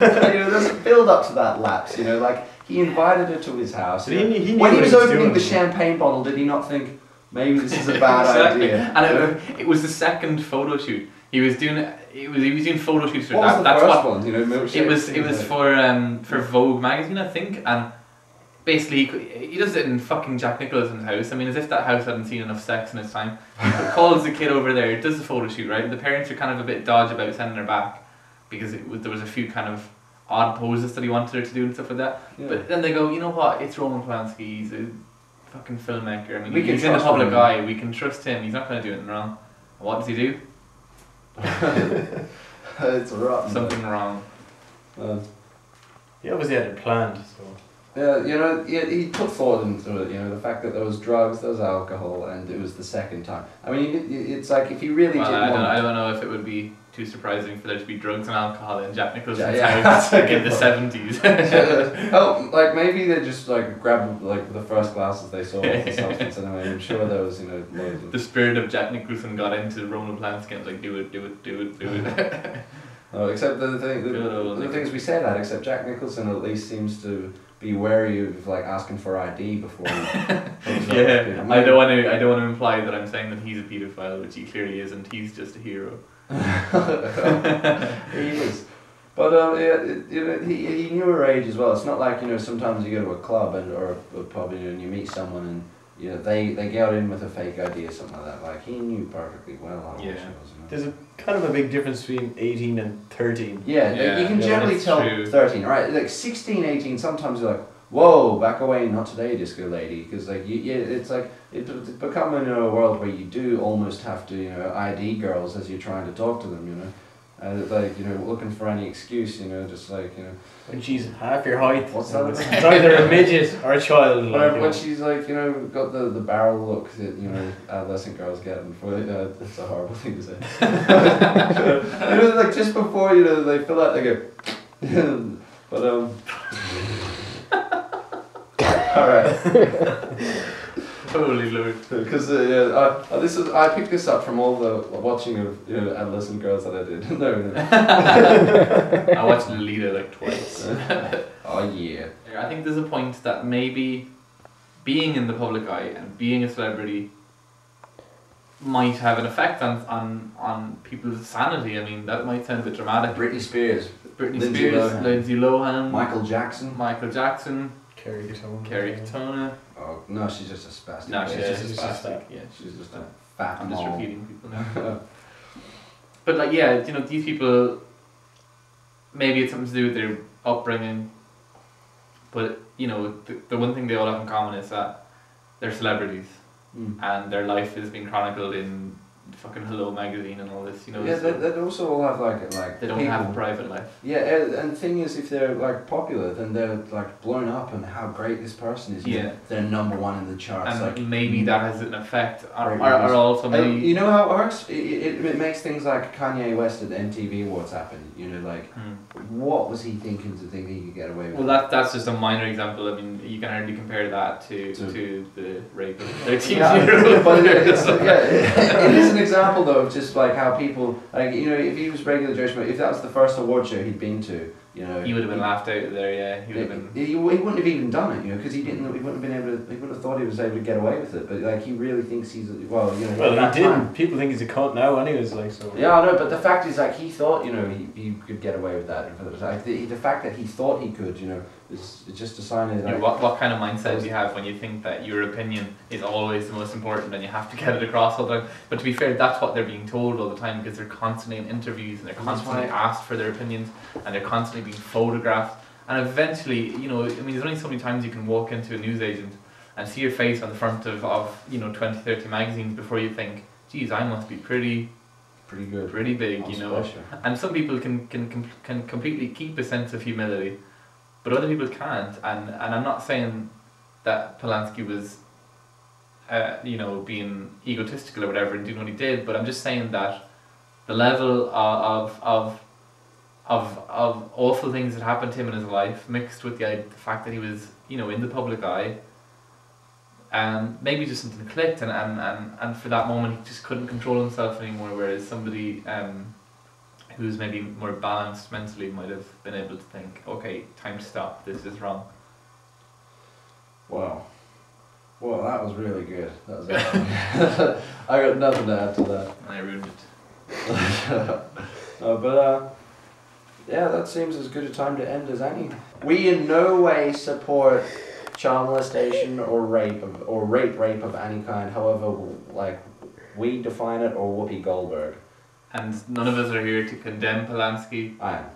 There's a build up to that lapse. Like he invited her to his house. He knew when he was opening doing. the champagne bottle, did he not think maybe this is a bad idea? And it was the second photo shoot. He was doing photo shoots for what that. Was the That's first what one. It was for Vogue magazine, I think, and basically he does it in fucking Jack Nicholson's house. I mean, as if that house hadn't seen enough sex in its time. He calls the kid over there, does the photo shoot, right? And the parents are kind of a bit dodgy about sending her back because there was a few kind of odd poses that he wanted her to do and stuff like that. Yeah. But then they go, you know what? It's Roman Polanski. He's a fucking filmmaker. I mean, he's in the public eye. We can trust him. He's not going to do anything wrong. What does he do? It's rotten. Something wrong. He obviously had it planned, so. Yeah, he put thought into it, the fact that there was drugs, there was alcohol, and it was the second time. I mean, it's like if you really did I don't know if it would be too surprising for there to be drugs and alcohol in Jack Nicholson's house in the 70s. Oh, like maybe they just like grabbed like the first glasses they saw of the substance anyway. I'm sure there was, loads of... The spirit of Jack Nicholson got into Roman Polanski and was like, do it. Oh, except the things we say that, except Jack Nicholson at least seems to be wary of like asking for ID before. Yeah, I don't want to imply that I'm saying that he's a paedophile, which he clearly isn't. He's just a hero. He is, but he knew her age as well. It's not like sometimes you go to a club or a pub and you meet someone and they get in with a fake ID or something like that. Like he knew perfectly well how old she was. There's kind of a big difference between 18 and 13. Yeah, you can generally tell true. 13, right? Like 16, 18. Sometimes you're like, whoa, back away, not today, disco lady, because like it's like it's become a world where you do almost have to ID girls as you're trying to talk to them, looking for any excuse, just like when she's half your height. What's that? It's either a midget or a child. When she's like got the barrel look that adolescent girls get, and it's a horrible thing to say. Like just before they fill out, they go, but all right. Holy Lord! Because I picked this up from all the watching of adolescent girls that I did. No. I watched Lolita like twice. Oh yeah. I think there's a point that maybe being in the public eye and being a celebrity might have an effect on people's sanity. I mean, that might sound a bit dramatic. Britney Spears, Lindsay Lohan, Michael Jackson, Kerry Katona. Oh no, she's just a spastic. No, she's just a spastic. Yeah, she's just a fat. I'm just repeating people now. But like, these people. Maybe it's something to do with their upbringing. But the one thing they all have in common is that they're celebrities, and their life is being chronicled in fucking Hello magazine and all this. Yeah, they also all have like they don't have a private life. Yeah, and the thing is, if they're like popular, then they're like blown up, and how great this person is. Yeah, they're number one in the charts. And maybe that has an effect, or also maybe. You know how it works? It makes things like Kanye West at the MTV Awards happen. What was he thinking to think he could get away with? Well, that's just a minor example. I mean, you can hardly compare that to the rape of 13-year-old. But it is an example though of just like how people if he was regular Joe Schmo, if that was the first award show he'd been to, he would have been laughed out there. Yeah, he would have been. He wouldn't have even done it, because he didn't. He wouldn't have been able to. He would have thought he was able to get away with it, but like he really thinks he's Well, he didn't. People think he's a cunt now, anyways. Like so. Yeah, I know, but the fact is, like he thought, he could get away with that. Like the fact that he thought he could, is just a sign of like. What kind of mindset do you have when you think that your opinion is always the most important and you have to get it across all the time? But to be fair, that's what they're being told all the time, because they're constantly in interviews and they're constantly asked for their opinions and they're constantly being photographed, and eventually, there's only so many times you can walk into a newsagent and see your face on the front of 20, 30 magazines before you think, geez, I must be pretty good, pretty big, And some people can completely keep a sense of humility, but other people can't. And I'm not saying that Polanski was being egotistical or whatever and doing what he did, but I'm just saying that the level of awful things that happened to him in his life, mixed with the fact that he was, in the public eye, maybe just something clicked, and for that moment he just couldn't control himself anymore. Whereas somebody, I who's maybe more balanced mentally might have been able to think, okay, time to stop, this is wrong. Wow. Well, that was really good. That was excellent. I got nothing to add to that. I ruined it. Yeah, that seems as good a time to end as any. We in no way support child molestation or rape of any kind. However, like we define it, or Whoopi Goldberg. And none of us are here to condemn Polanski. I am.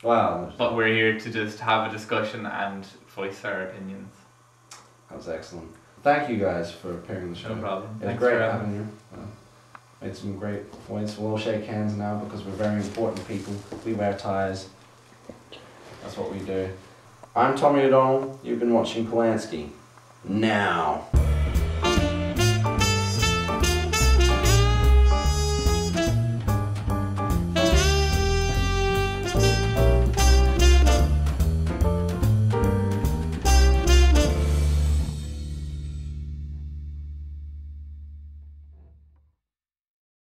Wow. But we're here to just have a discussion and voice our opinions. That was excellent. Thank you guys for appearing on the show. No problem. It was great having you. Made some great points. We'll all shake hands now because we're very important people. We wear ties. That's what we do. I'm Tommy O'Donnell. You've been watching Polanski. Now.